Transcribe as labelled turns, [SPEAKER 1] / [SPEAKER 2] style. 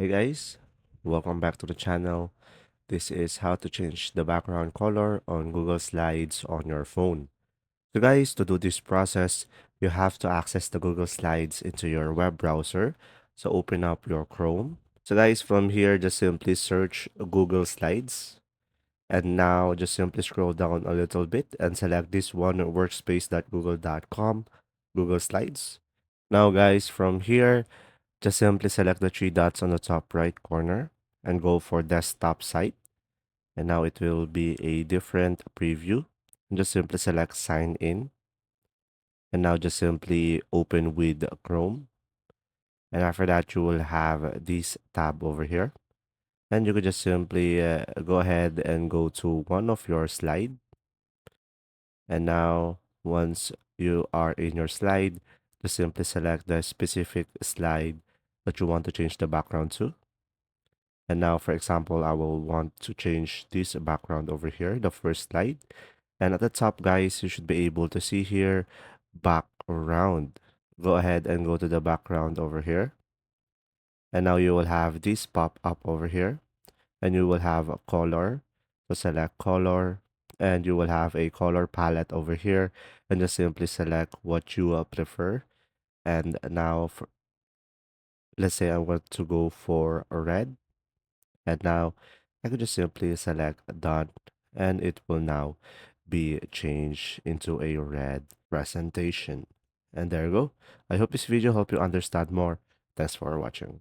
[SPEAKER 1] Hey guys, welcome back to the channel. This is how to change the background color on Google Slides on your phone. So guys, to do this process, you have to access the Google Slides into your web browser. So open up your Chrome. So guys, from here, just simply search Google Slides. And now just simply scroll down a little bit and select this one workspace.google.com, Google Slides. Now guys, from here, just simply select the three dots on the top right corner and go for desktop site. And now it will be a different preview. And just simply select sign in. And now just simply open with Chrome. And after that, you will have this tab over here. And you could just simply go ahead and go to one of your slide. And now once you are in your slide, just simply select the specific slide that you want to change the background to. And now, for example, I will want to change this background over here, the first slide. And at the top, guys, you should be able to see here, background. Go ahead and go to the background over here. And now you will have this pop up over here. And you will have a color. So select color. And you will have a color palette over here. And just simply select what you prefer. And now, let's say I want to go for a red. And now I could just simply select done and it will now be changed into a red presentation. And there you go. I hope this video helped you understand more. Thanks for watching.